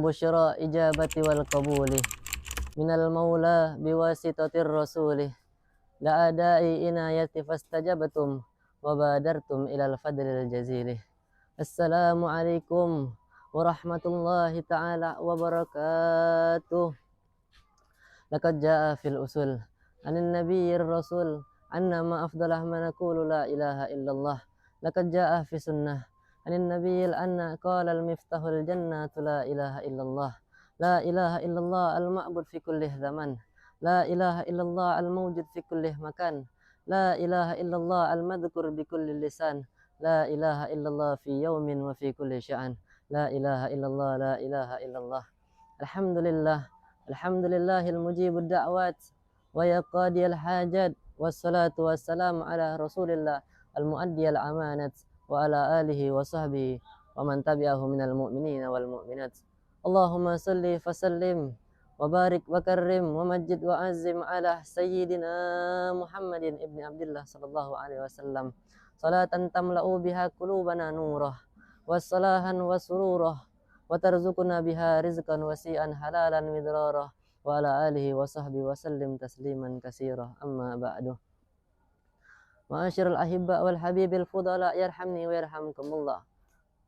busyra ijabati wal qabuli minal maula biwasitatir rasuli la adai inayati fastajabtum wa badartum ilal fadlil jazili. Assalamualaikum warahmatullahi ta'ala wabarakatuh. Laqad jaa fil usul anin nabiyyir rasul anna ma afdalah ma naqulu la ilaha illallah. Laqad jaa fi sunnah anin nabiyyil anna qala al miftahul jannatu la ilaha illallah. La ilaha illallah al ma'bud fi kulli zaman. La ilaha illallah al mawjud fi kulli makan. La ilaha illallah al madhkur bi kulli lisan. La ilaha illallah fi yaumin wa fi kulli sya'an. La ilaha illallah, la ilaha illallah. Alhamdulillah, alhamdulillahil mujibud da'wat wa yaqadiyal hajat. Wassalatu wassalamu ala rasulillah al muaddiyal amanat wa ala alihi wa sahbihi wa man tabi'ahu minal mu'minina wal mu'minat. Allahumma salli fasallim wa barik wa karrim wa majid wa azim ala sayyidina Muhammadin ibni Abdullah sallallahu alaihi wasallam. Salatan tamla'u biha qulubana nurah wassalahan wa sururah wa tarzuquna biha rizqan wasi'an halalan midrarah wa ala alihi wa sahbihi wa sallim tasliman katsira. Amma ba'du. Ma'asyiral ahibba wal habibil fudala yarhamni wa yarhamkumullah.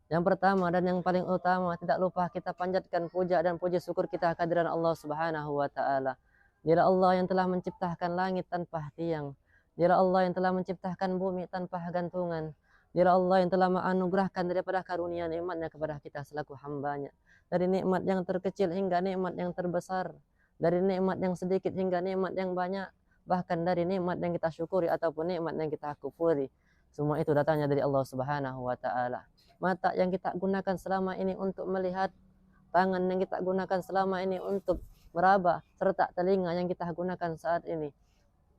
Yang pertama dan yang paling utama, tidak lupa kita panjatkan puja dan puji syukur kita kehadiran Allah Subhanahu wa taala. Dialah Allah yang telah menciptakan langit tanpa tiang. Dialah Allah yang telah menciptakan bumi tanpa gantungan. Dialah Allah yang telah menganugerahkan daripada karunia nikmatnya kepada kita selaku hambanya. Dari nikmat yang terkecil hingga nikmat yang terbesar. Dari nikmat yang sedikit hingga nikmat yang banyak. Bahkan dari nikmat yang kita syukuri ataupun nikmat yang kita kufuri. Semua itu datangnya dari Allah Subhanahu wa taala. Mata yang kita gunakan selama ini untuk melihat, tangan yang kita gunakan selama ini untuk meraba, serta telinga yang kita gunakan saat ini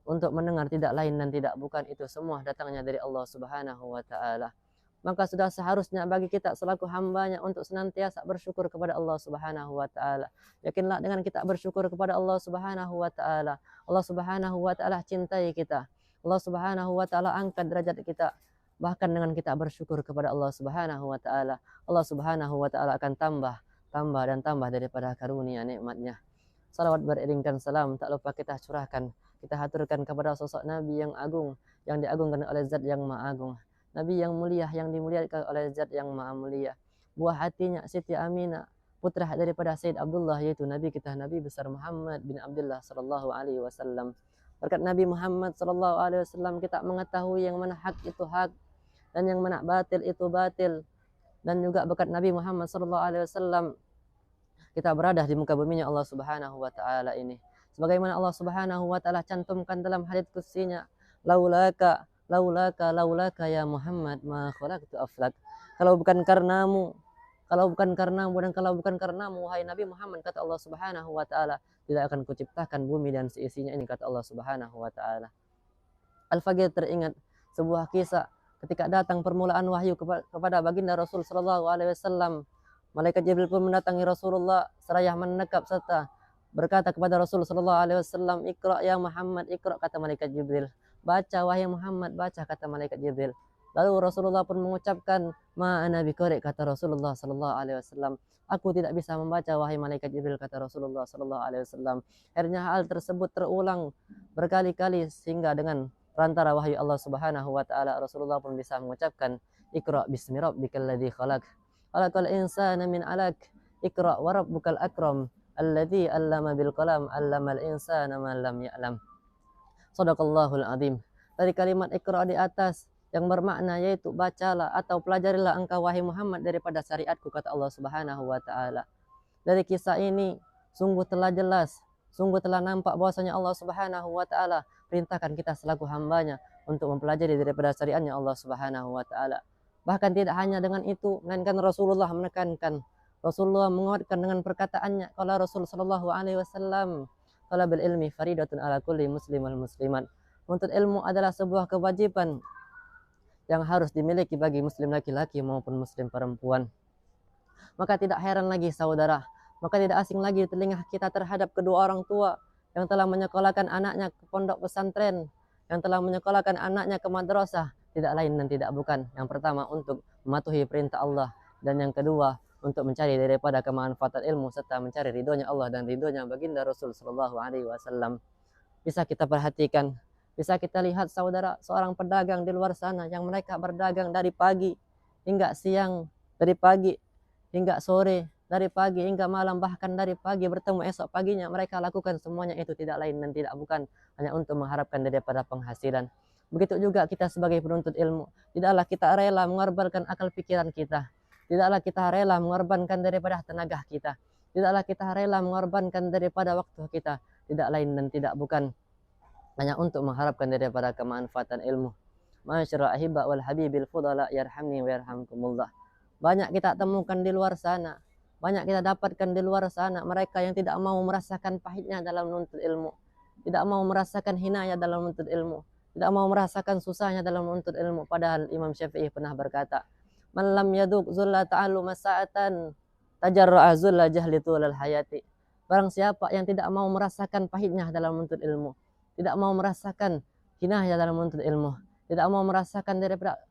untuk mendengar, tidak lain dan tidak bukan itu semua datangnya dari Allah Subhanahu wa taala. Maka sudah seharusnya bagi kita selaku hambanya untuk senantiasa bersyukur kepada Allah Subhanahu wa taala. Yakinlah dengan kita bersyukur kepada Allah Subhanahu wa taala, Allah Subhanahu wa taala cintai kita. Allah Subhanahu wa taala angkat derajat kita. Bahkan dengan kita bersyukur kepada Allah Subhanahu wa taala, Allah Subhanahu wa taala akan tambah daripada karunia nikmatnya. Salawat beriringkan salam tak lupa kita curahkan, kita haturkan kepada sosok Nabi yang agung, yang diagungkan oleh Zat yang Maha Agung. Nabi yang mulia, yang dimuliakan oleh Zat yang Maha Mulia. Buah hatinya Siti Aminah, putra daripada Sayyid Abdullah, yaitu Nabi kita Nabi besar Muhammad bin Abdullah sallallahu alaihi wasallam. Berkat Nabi Muhammad sallallahu alaihi wasallam kita mengetahui yang mana hak itu hak dan yang mana batil itu batil. Dan juga berkat Nabi Muhammad sallallahu alaihi wasallam kita berada di muka buminya Allah Subhanahu wa taala ini. Sebagaimana Allah Subhanahu wa taala cantumkan dalam hadits qudsinya, laulaka ya Muhammad ma khalaqtu aflak. Kalau bukan karenamu dan kalau bukan karenamu wahai Nabi Muhammad, kata Allah Subhanahu wa taala, tidak akan kuciptakan bumi dan seisinya ini, kata Allah Subhanahu wa taala. Al-Faqih teringat sebuah kisah ketika datang permulaan wahyu kepada baginda Rasul sallallahu alaihi wasallam. Malaikat Jibril pun mendatangi Rasulullah seraya menekap serta berkata kepada Rasul sallallahu alaihi wasallam, "Iqra ya Muhammad, iqra," kata malaikat Jibril. "Baca wahai Muhammad, baca," kata malaikat Jibril. Lalu Rasulullah pun mengucapkan, "Ma ana biqari," kata Rasulullah sallallahu alaihi wasallam. "Aku tidak bisa membaca wahai malaikat Jibril," kata Rasulullah sallallahu alaihi wasallam. Akhirnya hal tersebut terulang berkali-kali sehingga dengan perantara wahyu Allah Subhanahu wa taala Rasulullah pun bisa mengucapkan, "Iqra bismi rabbikal ladzi khalaq. Khalaqal insana min 'alaq. Iqra wa rabbukal akram. Alladzi 'allama bil qalam 'allamal insana ma lam ya'lam." Shadaqallahul azim. Dari kalimat Iqra di atas yang bermakna yaitu bacalah atau pelajarilah engkau wahai Muhammad daripada syariatku, kata Allah Subhanahu wa taala. Dari kisah ini sungguh telah jelas, sungguh telah nampak bahwasanya Allah Subhanahu wa taala perintahkan kita selaku hambanya untuk mempelajari daripada syariatnya Allah Subhanahu wa taala. Bahkan tidak hanya dengan itu, melainkan Rasulullah menekankan, Rasulullah menguatkan dengan perkataannya, qala Rasul sallallahu alaihi wasallam, talabul ilmi faridatun ala kulli muslim wal muslimat. Menuntut ilmu adalah sebuah kewajiban yang harus dimiliki bagi muslim laki-laki maupun muslim perempuan. Maka tidak heran lagi saudara, maka tidak asing lagi telinga kita terhadap kedua orang tua yang telah menyekolahkan anaknya ke pondok pesantren, yang telah menyekolahkan anaknya ke madrasah, tidak lain dan tidak bukan. Yang pertama untuk mematuhi perintah Allah, dan yang kedua untuk mencari daripada kemanfaatan ilmu serta mencari ridhonya Allah dan ridhonya baginda Rasul sallallahu alaihi wasallam. Bisa kita perhatikan, bisa kita lihat saudara, seorang pedagang di luar sana yang mereka berdagang dari pagi hingga siang, dari pagi hingga sore, dari pagi hingga malam, bahkan dari pagi bertemu esok paginya, mereka lakukan semuanya itu tidak lain dan tidak bukan hanya untuk mengharapkan daripada penghasilan. Begitu juga kita sebagai penuntut ilmu, tidaklah kita rela mengorbankan akal pikiran kita, tidaklah kita rela mengorbankan daripada tenaga kita, tidaklah kita rela mengorbankan daripada waktu kita, tidak lain dan tidak bukan hanya untuk mengharapkan daripada kemanfaatan ilmu. Masyarul ahibba wal habibil fudala yarhamni wa yarhamkumullah. Banyak kita temukan di luar sana, banyak kita dapatkan di luar sana mereka yang tidak mau merasakan pahitnya dalam menuntut ilmu, tidak mau merasakan hinanya dalam menuntut ilmu, tidak mau merasakan susahnya dalam menuntut ilmu. Padahal Imam Syafi'i pernah berkata, "Man lam yaduk zulla ta'alluma sa'atan tajarra'a zulla jahli tulal hayati." Barang siapa yang tidak mau merasakan pahitnya dalam menuntut ilmu, tidak mau merasakan hinanya dalam menuntut ilmu, tidak mau merasakan daripada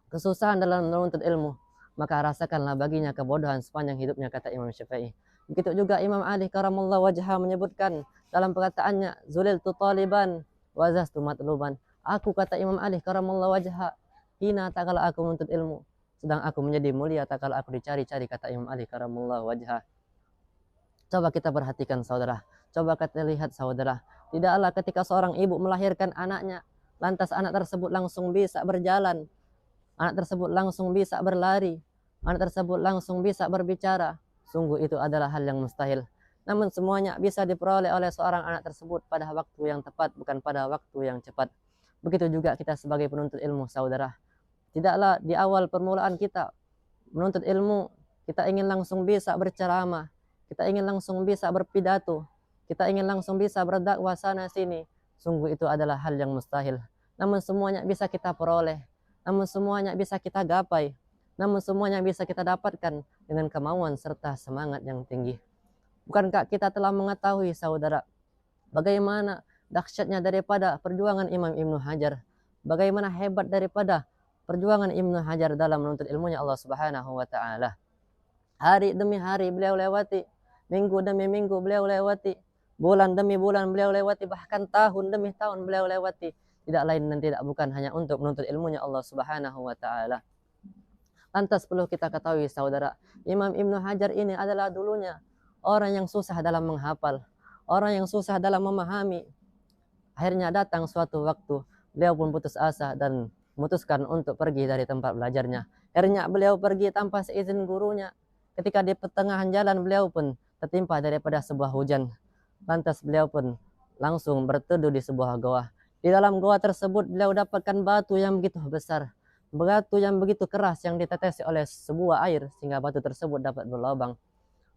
kesusahan dalam menuntut ilmu, maka rasakanlah baginya kebodohan sepanjang hidupnya, kata Imam Syafi'i. Begitu juga Imam Ali karamallahu wajhah menyebutkan dalam perkataannya, "Zuliltu taliban wa zastu matluban." Aku, kata Imam Ali karamallahu wajhah, hina tak kala aku menuntut ilmu, sedang aku menjadi mulia tak kala aku dicari-cari, kata Imam Ali karamallahu wajhah. Coba kita perhatikan saudara, coba kita lihat saudara, tidaklah ketika seorang ibu melahirkan anaknya, lantas anak tersebut langsung bisa berjalan, anak tersebut langsung bisa berlari, anak tersebut langsung bisa berbicara. Sungguh itu adalah hal yang mustahil. Namun semuanya bisa diperoleh oleh seorang anak tersebut pada waktu yang tepat, bukan pada waktu yang cepat. Begitu juga kita sebagai penuntut ilmu saudara. Tidaklah di awal permulaan kita menuntut ilmu, kita ingin langsung bisa berceramah, kita ingin langsung bisa berpidato, kita ingin langsung bisa berdakwah sana sini. Sungguh itu adalah hal yang mustahil. Namun semuanya bisa kita peroleh, namun semuanya bisa kita gapai, namun semuanya bisa kita dapatkan dengan kemauan serta semangat yang tinggi. Bukankah kita telah mengetahui saudara, bagaimana dahsyatnya daripada perjuangan Imam Ibnu Hajar, bagaimana hebat daripada perjuangan Ibnu Hajar dalam menuntut ilmunya Allah Subhanahu wa taala. Hari demi hari beliau lewati, minggu demi minggu beliau lewati, bulan demi bulan beliau lewati, bahkan tahun demi tahun beliau lewati, tidak lain dan tidak bukan hanya untuk menuntut ilmunya Allah Subhanahu wa taala. Lantas perlu kita ketahui saudara, Imam Ibnu Hajar ini adalah dulunya orang yang susah dalam menghafal, orang yang susah dalam memahami. Akhirnya datang suatu waktu, beliau pun putus asa dan memutuskan untuk pergi dari tempat belajarnya. Akhirnya beliau pergi tanpa seizin gurunya. Ketika di pertengahan jalan beliau pun tertimpa daripada sebuah hujan. Lantas beliau pun langsung berteduh di sebuah goa. Di dalam goa tersebut beliau dapatkan batu yang begitu besar, batu yang begitu keras yang ditetesi oleh sebuah air sehingga batu tersebut dapat berlubang.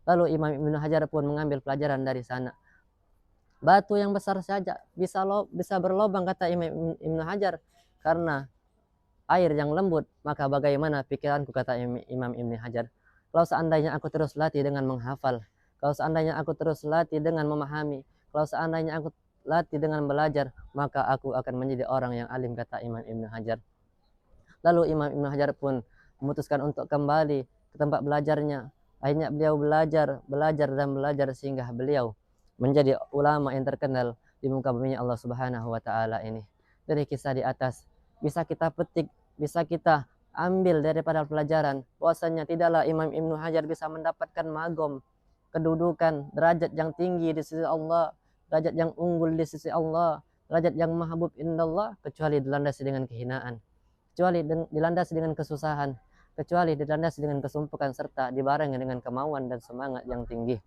Lalu Imam Ibnu Hajar pun mengambil pelajaran dari sana. Batu yang besar saja bisa berlubang, kata Imam Ibnu Hajar, karena air yang lembut, maka bagaimana pikiranku, kata Imam Ibnu Hajar. Kalau seandainya aku terus latih dengan menghafal, kalau seandainya aku terus latih dengan memahami, kalau seandainya aku latih dengan belajar, maka aku akan menjadi orang yang alim, kata Imam Ibnu Hajar. Lalu Imam Ibnu Hajar pun memutuskan untuk kembali ke tempat belajarnya. Akhirnya beliau belajar sehingga beliau menjadi ulama yang terkenal di muka bumi Allah Subhanahu wa taala ini. Dari kisah di atas bisa kita petik, bisa kita ambil daripada pelajaran bahwasanya tidaklah Imam Ibnu Hajar bisa mendapatkan magom, kedudukan, derajat yang tinggi di sisi Allah, derajat yang unggul di sisi Allah, derajat yang mahbub indallah, kecuali dilandasi dengan kehinaan, kecuali dilandasi dengan kesusahan, kecuali dilandasi dengan kesumpukan serta dibarengi dengan kemauan dan semangat yang tinggi.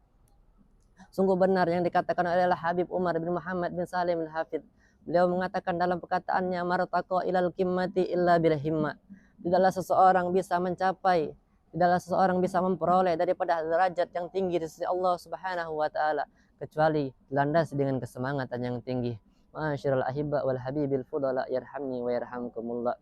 Sungguh benar yang dikatakan oleh Habib Umar bin Muhammad bin Salim al-Hafidh. Beliau mengatakan dalam perkataannya, martaqa ilal kimmati illa bil himma. Tidaklah seseorang bisa mencapai, tidaklah seseorang bisa memperoleh daripada derajat yang tinggi di sisi Allah Subhanahu wa taala kecuali dilandasi dengan kesemangatan yang tinggi. Masyarul ahibba wal habibil fudala yarhamni wa yarhamkumullah.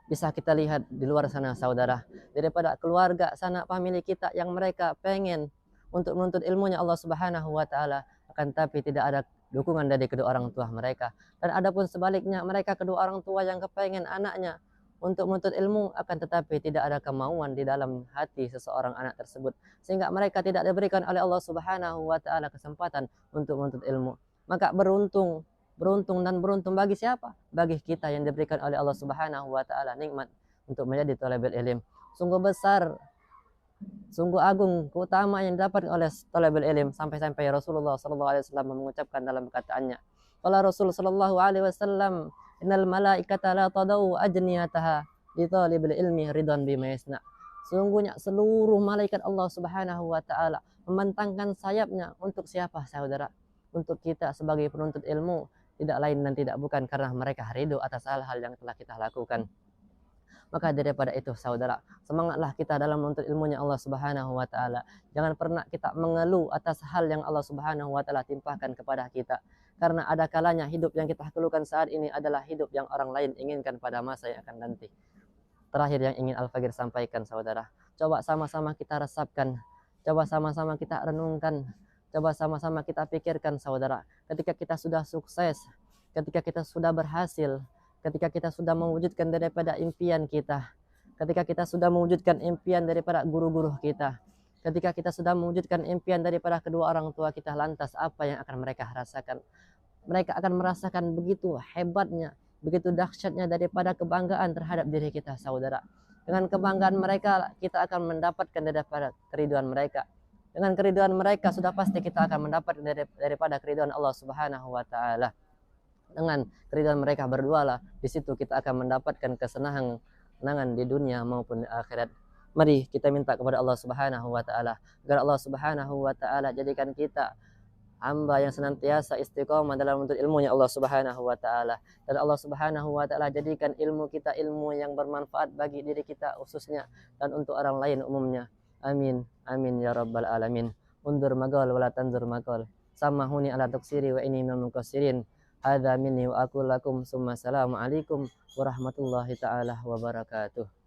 Bisa kita lihat di luar sana saudara, daripada keluarga sana famili kita yang mereka pengen untuk menuntut ilmunya Allah Subhanahu wa taala, akan tapi tidak ada dukungan dari kedua orang tua mereka. Dan adapun sebaliknya, mereka kedua orang tua yang kepengen anaknya untuk menuntut ilmu, akan tetapi tidak ada kemauan di dalam hati seseorang anak tersebut, sehingga mereka tidak diberikan oleh Allah Subhanahu wa taala kesempatan untuk menuntut ilmu. Maka beruntung, dan beruntung bagi siapa? Bagi kita yang diberikan oleh Allah Subhanahu wa taala nikmat untuk menjadi thalibul ilm. Sungguh besar, sungguh agung keutamaan yang didapat oleh thalibul ilm, sampai-sampai Rasulullah sallallahu alaihi wasallam mengucapkan dalam perkataannya, qala Rasul sallallahu alaihi wasallam, innal malaikata la tadau ajniyataha li thalibul ilmi ridwan bima yasna. Sungguhnya seluruh malaikat Allah Subhanahu wa taala membentangkan sayapnya untuk siapa, saudara? Untuk kita sebagai penuntut ilmu, tidak lain dan tidak bukan karena mereka ridho atas hal-hal yang telah kita lakukan. Maka daripada itu, saudara, semangatlah kita dalam menuntut ilmunya Allah Subhanahu wa taala. Jangan pernah kita mengeluh atas hal yang Allah Subhanahu wa taala timpahkan kepada kita. Karena ada kalanya hidup yang kita keluhkan saat ini adalah hidup yang orang lain inginkan pada masa yang akan nanti. Terakhir yang ingin Al-Fagir sampaikan, saudara, coba sama-sama kita resapkan, coba sama-sama kita renungkan, coba sama-sama kita pikirkan, saudara, ketika kita sudah sukses, ketika kita sudah berhasil, ketika kita sudah mewujudkan daripada impian kita, ketika kita sudah mewujudkan impian daripada guru-guru kita, ketika kita sudah mewujudkan impian daripada kedua orang tua kita, lantas apa yang akan mereka rasakan? Mereka akan merasakan begitu hebatnya, begitu dahsyatnya daripada kebanggaan terhadap diri kita, saudara. Dengan kebanggaan mereka, kita akan mendapatkan daripada keriduan mereka. Dengan keriduan mereka, sudah pasti kita akan mendapat daripada keriduan Allah Subhanahu wa taala. Dengan keriduan mereka berdua lah, di situ kita akan mendapatkan kesenangan di dunia maupun di akhirat. Mari kita minta kepada Allah Subhanahu wa taala agar Allah Subhanahu wa taala jadikan kita hamba yang senantiasa istiqomah dalam menuntut ilmunya Allah Subhanahu wa taala, dan Allah Subhanahu wa taala jadikan ilmu kita ilmu yang bermanfaat bagi diri kita khususnya dan untuk orang lain umumnya. Amin amin ya rabbal alamin. Undur magal wala tanzur magal. Samahuni ala taksiri wa inni minal muqassirin. Hadza minni wa aqul lakum summa assalamu alaikum warahmatullahi taala wabarakatuh.